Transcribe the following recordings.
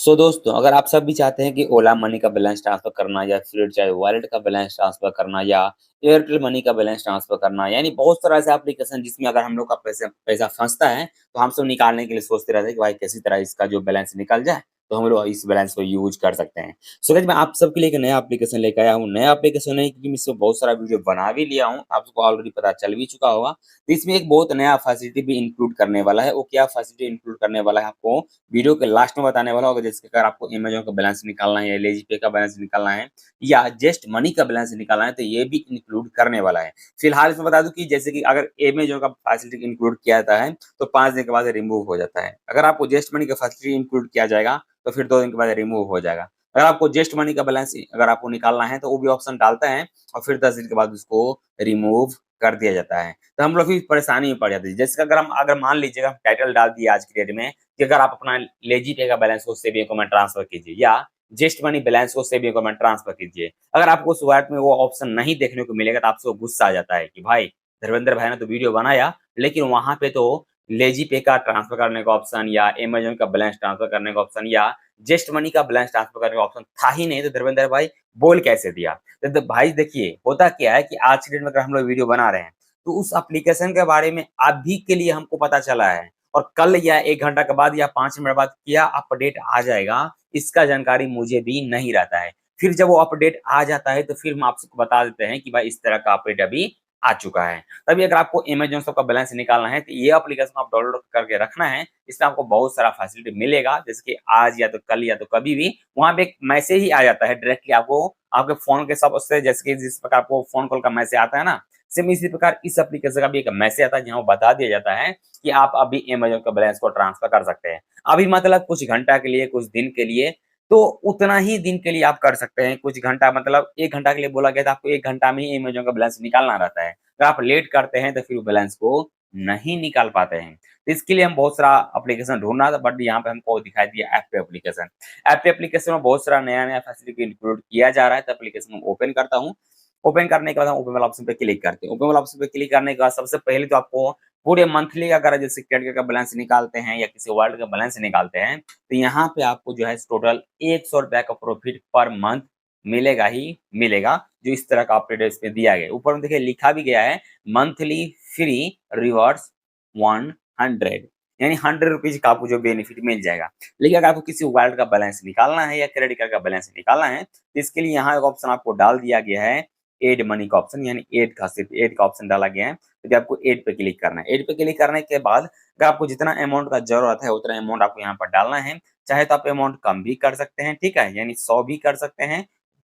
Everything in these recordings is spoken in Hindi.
दोस्तों, अगर आप सब भी चाहते हैं कि ओला मनी का बैलेंस ट्रांसफर करना या फिर चाहे वॉलेट का बैलेंस ट्रांसफर करना या एयरटेल मनी का बैलेंस ट्रांसफर करना, यानी बहुत सारा ऐसा एप्लीकेशन जिसमें अगर हम लोग का पैसा पैसा फंसता है, तो हम सब निकालने के लिए सोचते रहते हैं कि भाई किसी तरह इसका जो बैलेंस निकल जाए, तो हम लोग इस बैलेंस को यूज कर सकते हैं। सो गाइस, मैं आप सबके लिए एक नया एप्लीकेशन लेकर आया हूँ। नया एप्लीकेशन है क्योंकि मैं इसमें बहुत सारा वीडियो बना भी लिया हूँ, आपको ऑलरेडी पता चल भी चुका होगा। तो इसमें एक बहुत नया फैसिलिटी भी इंक्लूड करने वाला है। वो क्या फैसिलिटी इंक्लूड करने वाला है, आपको वीडियो के लास्ट में बताने वाला होगा। जैसे कि अगर आपको अमेज़न का बैलेंस निकालना है या लेज़ी पे का बैलेंस निकालना है या जस्ट मनी का बैलेंस निकालना है, तो ये भी इंक्लूड करने वाला है। फिलहाल इसमें बता दूं कि जैसे कि अगर अमेज़न का फैसिलिटी इंक्लूड किया जाता है, तो 5 दिन के बाद रिमूव हो जाता है। अगर आपको जस्ट मनी का फैसिलिटी इंक्लूड किया जाएगा, तो फिर 2 दिन के बाद रिमूव हो जाएगा। अगर आपको जस्ट मनी का बैलेंस अगर आपको निकालना है, तो वो भी ऑप्शन डालता है और फिर 10 दिन के बाद उसको रिमूव कर दिया जाता है। तो हम लोग फिर परेशानी में पड़ जाते हैं। जैसे कि अगर मान लीजिएगा टाइटल डाल दिया आज की डेट में कि अगर आप अपना लेजी पे का बैलेंस को सेविंग अकाउंट में ट्रांसफर कीजिए या जस्ट मनी बैलेंस को सेविंग अकाउंट में ट्रांसफर कीजिए। अगर आपको उस वॉलेट में वो ऑप्शन नहीं देखने को मिलेगा, तो आपसे गुस्सा आ जाता है कि भाई धर्मेंद्र भाई ने तो वीडियो बनाया, लेकिन वहां पे तो लेजी पे का ट्रांसफर करने का ऑप्शन या अमेजन का बैलेंस ट्रांसफर करने का ऑप्शन या जस्ट मनी का बैलेंस ट्रांसफर करने का ऑप्शन था ही नहीं, तो धर्मेंद्र भाई बोल कैसे दिया? तो भाई देखिए, होता क्या है कि आज की डेट में अगर हम लोग वीडियो बना रहे हैं, तो उस एप्लीकेशन के बारे में अभी के लिए हमको पता चला है और कल या 1 घंटा के बाद या 5 मिनट बाद क्या अपडेट आ जाएगा, इसका जानकारी मुझे भी नहीं रहता है। फिर जब वो अपडेट आ जाता है, तो फिर हम आप सबको बता देते हैं कि भाई इस तरह का अपडेट अभी आ चुका है। तभी अगर आपको अमेज़न शॉप का बैलेंस निकालना है, तो ये एप्लीकेशन आप डाउनलोड करके रखना है। इसमें आपको बहुत सारा फैसिलिटी मिलेगा, जैसे कि आज या तो कल या तो कभी भी वहाँ पे एक मैसेज ही आ जाता है डायरेक्टली आपको आपके फ़ोन के सबसे, जैसे कि जिस प्रकार आपको फ़ोन कॉल का मैसेज आता है ना, सेम इसी प्रकार इस एप्लीकेशन का भी एक मैसेज आता है, जहाँ बता दिया जाता है कि आप अभी अमेज़न का बैलेंस को ट्रांसफर कर सकते हैं। अभी मतलब कुछ घंटा के लिए, कुछ दिन के लिए, तो उतना ही दिन के लिए आप कर सकते हैं। कुछ घंटा मतलब 1 घंटा के लिए बोला गया था, आपको 1 घंटा में ही अमेज़न का बैलेंस निकालना रहता है। अगर आप लेट करते हैं, तो फिर बैलेंस को नहीं निकाल पाते हैं। तो इसके लिए हम बहुत सारा एप्लीकेशन ढूँढना था, बट यहाँ पे हमको दिखाई दिया ऐप पे एप्लीकेशन। ऐप पे एप्लीकेशन में बहुत सारा नया-नया फैसिलिटी इंक्लूड किया जा रहा है, तो एप्लीकेशन को ओपन करता हूँ। ओपन करने के बाद हम ओपन वाला ऑप्शन पे क्लिक करते हैं। ओपन वाला ऑप्शन पे क्लिक करने के बाद सबसे पहले तो आपको पूरे मंथली अगर जैसे क्रेडिट का बैलेंस निकालते हैं या किसी वर्ल्ड का बैलेंस निकालते हैं, तो यहाँ पे आपको जो है टोटल ₹100 का प्रॉफिट पर मंथ मिलेगा ही मिलेगा, जो इस तरह का अपडेट इसमें दिया गया है। ऊपर में देखिए लिखा भी गया है मंथली फ्री रिवॉर्ड्स 100, यानी ₹100 का आपको जो बेनिफिट मिल जाएगा। लेकिन अगर आपको किसी वॉलेट का बैलेंस निकालना है या क्रेडिट कार्ड का बैलेंस निकालना है, तो इसके लिए यहाँ एक ऑप्शन आपको डाल दिया गया है, ऐड मनी का ऑप्शन, यानी ऐड का ऑप्शन डाला गया है। तो आपको ऐड पे क्लिक करना है। ऐड पे क्लिक करने के बाद अगर आपको जितना अमाउंट का ज़रूरत है, उतना अमाउंट आपको यहाँ पर डालना है। चाहे तो आप अमाउंट कम भी कर सकते हैं, ठीक है? यानी 100 भी कर सकते हैं।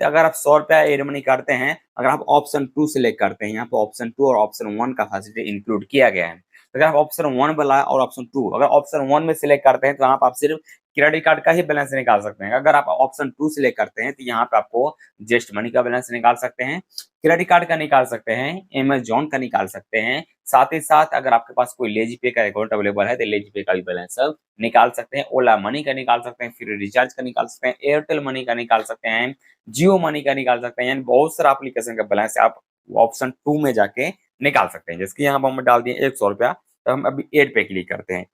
तो अगर आप ₹100 ऐड मनी करते हैं, अगर आप ऑप्शन 2 सिलेक्ट करते हैं, यहाँ पे ऑप्शन 2 और ऑप्शन 1 का फैसिलिटी इंक्लूड किया गया है। तो अगर आप ऑप्शन 1 वाला और ऑप्शन 2, अगर ऑप्शन 1 में सिलेक्ट करते हैं, तो यहाँ पे आप सिर्फ क्रेडिट कार्ड का ही बैलेंस निकाल सकते हैं। अगर आप ऑप्शन 2 सिलेक्ट करते हैं, तो यहाँ पे आपको जस्ट मनी का बैलेंस निकाल सकते हैं, क्रेडिट कार्ड का निकाल सकते हैं, अमेज़न का निकाल सकते हैं। साथ ही साथ अगर आपके पास कोई लेज़ी पे का अकाउंट अवेलेबल है, तो लेज़ी पे का भी बैलेंस सब निकाल सकते हैं। ओला मनी का निकाल सकते हैं, फ्री रिचार्ज का निकाल सकते हैं, एयरटेल मनी का निकाल सकते हैं, जियो मनी का निकाल सकते हैं, यानी बहुत सारा एप्लीकेशन का बैलेंस आप ऑप्शन 2 में जाके निकाल सकते हैं। जैसे कि यहाँ पर हमने डाल दिए ₹100, तो हम अभी ऐड पे क्लिक करते हैं।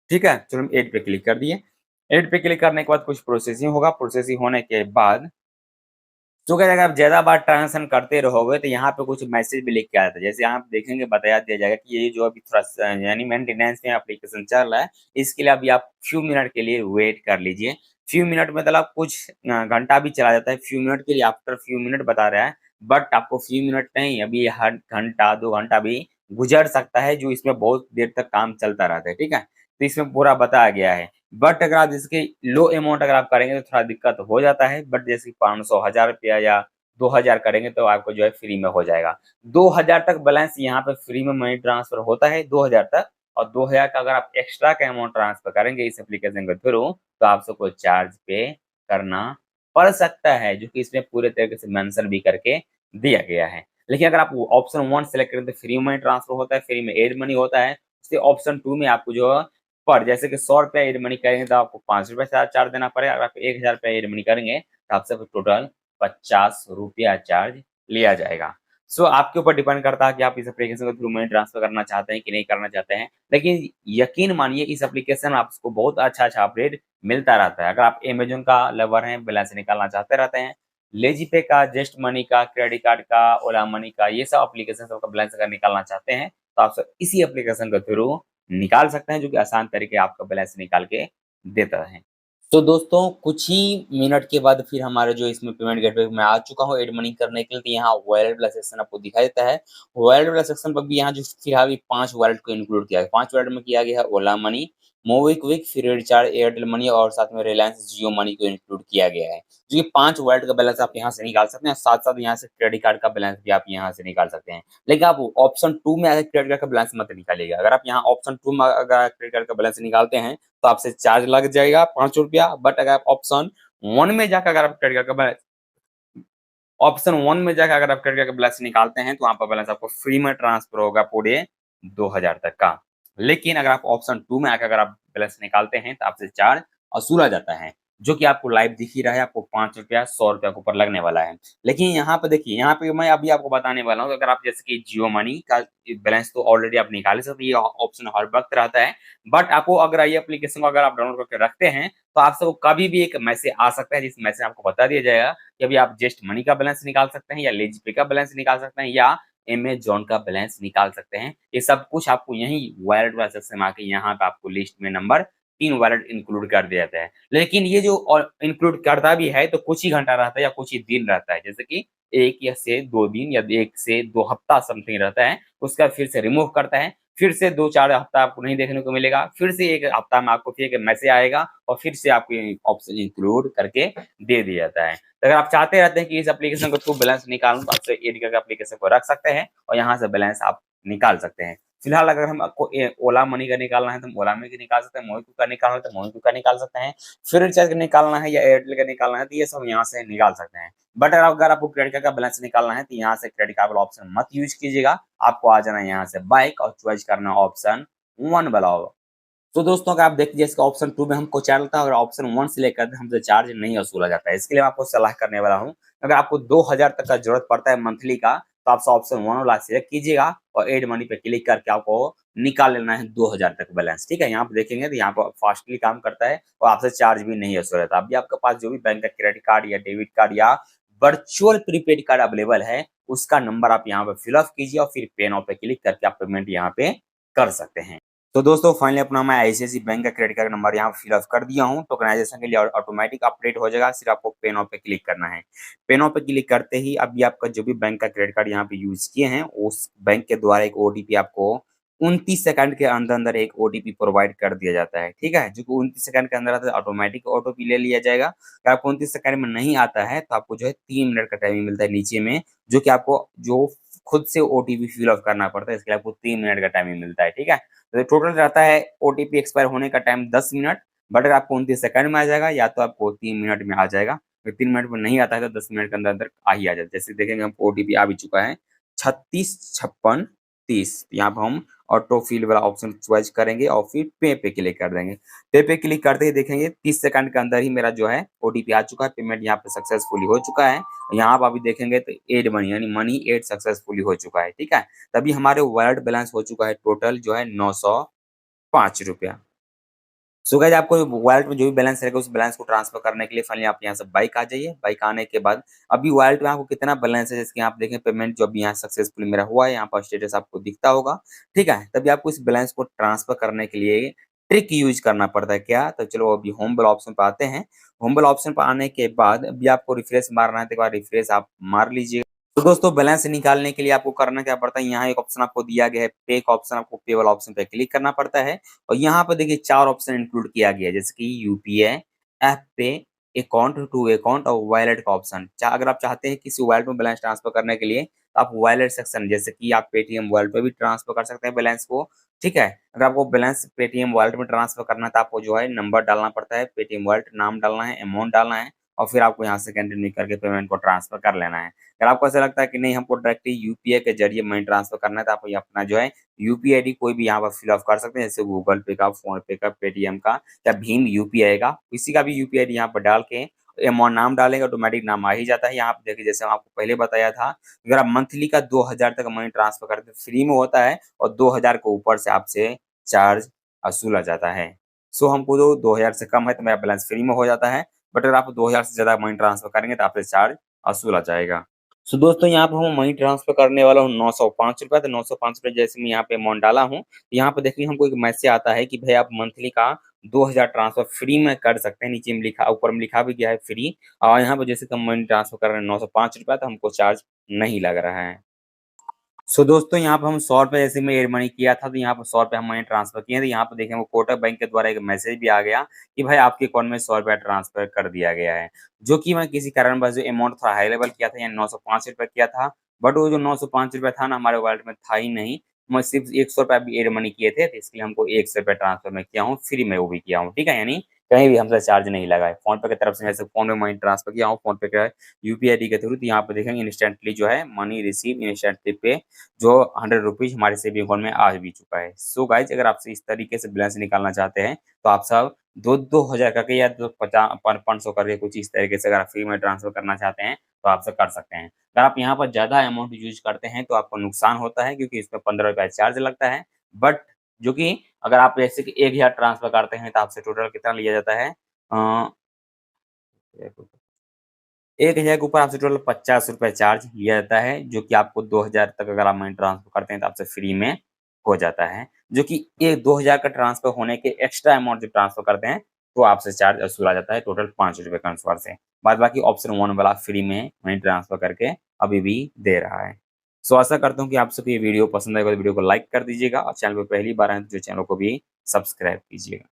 ठीक है? चलो हम ऐड पे क्लिक कर दिए। ऐड पे क्लिक करने के बाद कुछ प्रोसेसिंग होगा, प्रोसेसिंग होने के बाद तो क्या अगर आप ज़्यादा बार ट्रांज़ैक्शन करते रहोगे, तो यहाँ पे कुछ मैसेज भी लिख के आता है। जैसे यहाँ पे देखेंगे, बताया दिया जाएगा कि ये जो अभी थोड़ा सा यानी मेंटेनेंस में एप्लीकेशन चल रहा है, इसके लिए अभी आप फ्यू मिनट के लिए वेट कर लीजिए। फ्यू मिनट मतलब कुछ घंटा भी चला जाता है, फ्यू मिनट के लिए आफ्टर फ्यू मिनट बता रहा है, बट आपको फ्यू मिनट नहीं, अभी हर घंटा, 2 घंटा भी गुज़र सकता है, जो इसमें बहुत देर तक काम चलता रहता है, ठीक है? तो इसमें पूरा बताया गया है। बट अगर आप इसके लो अमाउंट अगर आप करेंगे, तो थोड़ा दिक्कत हो जाता है। बट जैसे 500 ₹1000 या 2000 करेंगे, तो आपको जो है फ्री में हो जाएगा। 2000 तक बैलेंस यहाँ पे फ्री में मनी ट्रांसफर होता है, 2000 तक। और 2000 का अगर आप एक्स्ट्रा का अमाउंट ट्रांसफर करेंगे इस एप्लीकेशन के थ्रू, तो आप सबको चार्ज पे करना पड़ सकता है, जो कि इसमें पूरे तरीके से मेंशन भी करके दिया गया है। लेकिन अगर आप ऑप्शन 1 सेलेक्ट करें, तो फ्री मनी ट्रांसफर होता है, फ्री में एड मनी होता है। इसलिए ऑप्शन 2 में आपको जो पर जैसे कि ₹100 एड मनी करेंगे, तो आपको ₹5 चार्ज देना पड़ेगा। अगर आप ₹1000 एड मनी करेंगे, तो आपसे टोटल ₹50 चार्ज लिया जाएगा। सो आपके ऊपर डिपेंड करता है कि आप इस एप्लीकेशन के थ्रू मनी ट्रांसफर करना चाहते हैं कि नहीं करना चाहते हैं। लेकिन यकीन मानिए इस एप्लीकेशन में आपको बहुत अच्छा-अच्छा अपडेट मिलता रहता है। अगर आप अमेज़न का लवर हैं, बैलेंस निकालना चाहते रहते हैं, लेज़ीपे का, जस्ट मनी का, क्रेडिट कार्ड का, ओला मनी का, ये सब एप्लीकेशन सबका बैलेंस अगर निकालना चाहते हैं, तो आप सब इसी एप्लीकेशन के थ्रू निकाल सकते हैं, जो कि आसान तरीके आपका बैलेंस निकाल के देता है। तो दोस्तों कुछ ही मिनट के बाद फिर हमारे जो इसमें पेमेंट गेटवे मैं आ चुका हूँ ऐड मनी करने के लिए। तो यहाँ वॉलेट वाला सेक्शन आपको दिखाई देता है। वॉलेट वाला सेक्शन पर भी यहाँ जो फिलहाल ये 5 वॉलेट को इंक्लूड किया है। 5 वॉलेट में किया गया है Ola money, MobiKwik, free recharge, Airtel money और साथ में रिलायंस जियो मनी को इंक्लूड किया गया है। जो ये 5 वॉलेट का बैलेंस आप यहाँ से निकाल सकते हैं, साथ-साथ यहाँ से क्रेडिट कार्ड का बैलेंस भी आप यहाँ से निकाल सकते हैं। लेकिन आप ऑप्शन 2 में आके क्रेडिट कार्ड का बैलेंस मत निकालिएगा। अगर आप यहाँ ऑप्शन 2 में अगर क्रेडिट कार्ड का बैलेंस निकालते हैं, तो आपसे चार्ज लग जाएगा ₹5। बट अगर आप ऑप्शन 1 में जाकर अगर आप क्रेडिट कार्ड का बैलेंस ऑप्शन 1 में जाकर अगर आप क्रेडिट कार्ड का बैलेंस निकालते हैं, तो वहाँ पर बैलेंस आपको फ्री में ट्रांसफर होगा पूरे 2000 तक का। लेकिन अगर आप ऑप्शन 2 में आकर अगर आप बैलेंस निकालते हैं, तो आपसे चार्ज वसूला जाता है, जो कि आपको लाइव दिख ही रहा है, आपको ₹5 ₹100 के ऊपर लगने वाला है। लेकिन यहाँ पे देखिए, यहाँ पे मैं अभी आपको बताने वाला हूँ, अगर आप जैसे कि जियो मनी का बैलेंस तो ऑलरेडी आप निकाल ही सकते हैं, ये ऑप्शन हर वक़्त रहता है। बट आपको अगर ये एप्लीकेशन को अगर आप डाउनलोड करके रखते हैं, तो आपसे वो कभी भी एक मैसेज आ सकता है, जिस मैसेज में आपको बता दिया जाएगा कि अभी आप जस्ट मनी का बैलेंस निकाल सकते हैं या लेज़ीपे का बैलेंस निकाल सकते हैं या अमेज़न का बैलेंस निकाल सकते हैं। ये सब कुछ आपको यहीं वॉलेट वाला सेक्शन में आके यहाँ पे आपको लिस्ट में नंबर 3 वॉलेट इंक्लूड कर दिया जाता है। लेकिन ये जो इंक्लूड करता भी है तो कुछ ही घंटा रहता है या कुछ ही दिन रहता है। जैसे कि 1 या से 2 दिन या 1 से 2 हफ्ता समथिंग रहता है। उसके बाद फिर से रिमूव करता है। फिर से 2-4 हफ्ता आपको नहीं देखने को मिलेगा। फिर से 1 हफ्ता में आपको फिर एक मैसेज आएगा और फिर से आपको ये ऑप्शन इंक्लूड करके दे दिया जाता है। तो अगर आप चाहते रहते हैं कि इस एप्लीकेशन के थ्रू बैलेंस निकालूँ, तो आप ऐड करके एप्लीकेशन को रख सकते हैं और यहाँ से बैलेंस आप निकाल सकते हैं। फिलहाल अगर हम आपको ओला मनी का निकालना है तो हम ओला मनी का निकाल सकते हैं, मोहीतो का निकालना है तो मोहीतो का निकाल सकते हैं, फ्री रिचार्ज का निकालना है या एयरटेल का निकालना है तो ये सब यहाँ से निकाल सकते हैं। बट अगर आपको क्रेडिट कार्ड का बैलेंस निकालना है तो यहाँ से क्रेडिट कार्ड वाला ऑप्शन मत यूज कीजिएगा। आपको आ जाना है यहाँ से बाइक और चॉइस करना ऑप्शन 1 वाला होगा। तो दोस्तों अगर आप देख लीजिए इसका ऑप्शन 2 में हमको चार्ज लगता है, अगर ऑप्शन 1 सिलेक्ट करते हैं हमसे चार्ज नहीं वसूला जाता है। इसके लिए मैं आपको सलाह करने वाला हूँ, अगर आपको 2000 तक का ज़रूरत पड़ता है मंथली का, तो आप ऑप्शन 1 वाला सिलेक्ट कीजिएगा और ऐड मनी पे क्लिक करके आपको निकाल लेना है 2000 तक बैलेंस, ठीक है? यहाँ पे देखेंगे तो यहाँ पर फास्टली काम करता है और आपसे चार्ज भी नहीं वसूला जाता। अभी आपके पास जो भी बैंक का क्रेडिट कार्ड या डेबिट कार्ड या वर्चुअल प्रीपेड कार्ड अवेलेबल है, उसका नंबर आप यहाँ पे फिल अप कीजिए और फिर पे नाउ पे क्लिक करके आप पेमेंट यहाँ पे कर सकते हैं। तो दोस्तों फाइनली अपना मैं आईसीआईसी बैंक का क्रेडिट कार्ड नंबर यहाँ फिल अप कर दिया हूँ। टोकनाइजेशन के लिए ऑटोमेटिक अपडेट हो जाएगा, सिर्फ आपको पे नाउ पे क्लिक करना है। पे नाउ पे क्लिक करते ही अभी आपका जो भी बैंक का क्रेडिट कार्ड यहाँ पे यूज किए हैं, उस बैंक के द्वारा एक ओटीपी आपको 29 सेकंड के अंदर-अंदर एक ओटीपी प्रोवाइड कर दिया जाता है, ठीक है? जो कि 29 सेकंड के अंदर आता है ऑटोमेटिक ओटीपी ले लिया जाएगा। अगर आपको 29 सेकंड में नहीं आता है, तो आपको जो है 3 मिनट का टाइमिंग मिलता है नीचे में, जो कि आपको जो खुद से ओटीपी फिल अप करना पड़ता है, इसके लिए आपको 3 मिनट का टाइमिंग मिलता है, ठीक है? तो टोटल रहता है ओटीपी एक्सपायर होने का टाइम 10 मिनट, बट अगर आपको 29 सेकंड में आ जाएगा या तो आपको 3 मिनट में आ जाएगा। अगर 3 मिनट में नहीं आता है तो 10 मिनट के अंदर-अंदर आ ही आ जाता है। जैसे देखेंगे हमको ओटीपी आ भी चुका है 365630। यहाँ पे हम ऑटो फिल वाला ऑप्शन चॉइस करेंगे और फिर पे क्लिक कर देंगे। पे क्लिक करते ही देखेंगे 30 सेकंड के अंदर ही मेरा जो है ओटीपी आ चुका है, पेमेंट यहाँ पे सक्सेसफुली हो चुका है। यहाँ पे अभी देखेंगे तो एड मनी यानी मनी एड सक्सेसफुली हो चुका है, ठीक है? तभी हमारे वॉलेट बैलेंस हो चुका है टोटल जो है ₹905। सो गाइस आपको वॉलेट में जो भी बैलेंस रहेगा उस बैलेंस को ट्रांसफर करने के लिए फाइनली आप यहाँ से बाइक आ जाइए। बाइक आने के बाद अभी वॉलेट में आपको कितना बैलेंस है, जैसे कि आप देखें पेमेंट जो अभी यहाँ सक्सेसफुली मेरा हुआ है, यहाँ पर स्टेटस आपको दिखता होगा, ठीक है? तभी आपको इस बैलेंस को ट्रांसफर करने के लिए ट्रिक यूज करना पड़ता है। क्या? तो चलो अभी होम वाला ऑप्शन पे आते हैं। होम वाला ऑप्शन पे आने के बाद अभी आपको रिफ्रेश मारना है, तो एक बार रिफ्रेश आप मार लीजिए। तो दोस्तों बैलेंस निकालने के लिए आपको करना क्या पड़ता है, यहाँ एक ऑप्शन आपको दिया गया है पे का ऑप्शन, आपको पे वाला ऑप्शन पे क्लिक करना पड़ता है और यहाँ पे देखिए 4 ऑप्शन इंक्लूड किया गया है, जैसे कि यूपीआई, ऐप पे, अकाउंट टू अकाउंट और वॉलेट का ऑप्शन। अगर आप चाहते हैं किसी वॉलेट में बैलेंस ट्रांसफर करने के लिए, तो आप वॉलेट सेक्शन जैसे कि आप पेटीएम वॉलेट पे भी ट्रांसफर कर सकते हैं बैलेंस को, ठीक है? अगर आपको बैलेंस पेटीएम वॉलेट में ट्रांसफर करना है तो आपको जो है नंबर डालना पड़ता है, पेटीएम वॉलेट नाम डालना है, अमाउंट डालना है और फिर आपको यहाँ से कंटिन्यू करके पेमेंट को ट्रांसफर कर लेना है। अगर आपको ऐसा लगता है कि नहीं हमको डायरेक्टली यूपीआई के जरिए मनी ट्रांसफर करना है, तो आप ये अपना जो है यूपीआई आईडी कोई भी यहाँ पर फिल अप कर सकते हैं, जैसे गूगल पे का, फोन पे का, पेटीएम का या भीम यूपीआई का, किसी का भी यूपीआई आईडी यहाँ पर डाल के अमाउंट नाम डालेंगे ऑटोमेटिक नाम आ ही जाता है। यहाँ पे देखिए जैसे हम आपको पहले बताया था, अगर आप मंथली का 2000 तक मनी ट्रांसफर करते हैं फ्री में होता है और 2000 के ऊपर से आपसे चार्ज वसूला जाता है। सो हमको जो 2000 से कम है तो मेरा बैलेंस फ्री में हो जाता है, बट अगर आप 2000 से ज़्यादा मनी ट्रांसफर करेंगे तो आपसे चार्ज वसूला जाएगा। सो दोस्तों यहाँ पे मैं मनी ट्रांसफर करने वाला हूँ ₹905, तो ₹905 जैसे मैं यहाँ पे अमाउंट डाला हूँ, यहाँ पे देखिए हमको एक मैसेज आता है कि भाई आप मंथली का 2000 ट्रांसफर फ्री में कर सकते हैं। नीचे में लिखा, ऊपर में लिखा भी गया है फ्री, और यहाँ पे जैसे कि हम मनी ट्रांसफर कर रहे हैं ₹905, तो हमको चार्ज नहीं लग रहा है। सो दोस्तों यहाँ पे हम ₹100 जैसे मैं एयर मनी किया था, तो यहाँ पे ₹100 हम मनी ट्रांसफर किए, तो यहाँ पे देखें वो कोटक बैंक के द्वारा एक मैसेज भी आ गया कि भाई आपके अकाउंट में ₹100 ट्रांसफर कर दिया गया है। जो कि मैं किसी कारणवश जो अमाउंट थोड़ा हाई लेवल किया था, यानी ₹905 किया था, बट वो जो ₹905 था ना हमारे वॉलेट में था ही नहीं। मैं सिर्फ ₹100 अभी एयर मनी किए थे, तो इसलिए हमको ₹100 ट्रांसफर मैं किया हूँ, फ्री में वो भी किया हूँ, ठीक है? यानी कहीं भी हमसे चार्ज नहीं लगा है। फ़ोनपे की तरफ से जैसे फ़ोन में मनी ट्रांसफर किया हूँ, फ़ोनपे का यूपीआई आईडी के थ्रू, तो यहाँ पे देखेंगे इंस्टेंटली जो है मनी रिसीव इंस्टेंटली पे जो ₹100 हमारे सेविंग अकाउंट में आ भी चुका है। सो गाइज़ अगर आप इस तरीके से बैलेंस निकालना चाहते हैं, तो आप सब 2-2 हज़ार करके या दो पचा पर 500 करके कुछ इस तरीके से अगर आप फ्री में ट्रांसफर करना चाहते हैं, तो आप सब कर सकते हैं। अगर आप यहाँ पर ज़्यादा अमाउंट यूज़ करते हैं, तो आपको नुकसान होता है क्योंकि इसमें ₹15 चार्ज लगता है। बट जो कि अगर आप जैसे कि 1000 ट्रांसफर करते हैं, तो आपसे टोटल कितना लिया जाता है? अ 1000 के ऊपर आपसे टोटल ₹50 चार्ज लिया जाता है, जो कि आपको 2000 तक अगर आप मनी ट्रांसफर करते हैं, तो आपसे फ्री में हो जाता है। जो कि ये 2000 का ट्रांसफर होने के एक्स्ट्रा अमाउंट जो ट्रांसफर करते हैं, तो आपसे चार्ज वसूला जाता है टोटल ₹5 ट्रांसफर से। बाद बाकी ऑप्शन 1 वाला फ्री में मनी ट्रांसफर करके अभी भी दे रहा है। सो आशा करता हूँ कि आप सबको ये वीडियो पसंद आएगा, तो वीडियो को लाइक कर दीजिएगा और चैनल पे पहली बार आए हैं, तो चैनल को भी सब्सक्राइब कीजिएगा।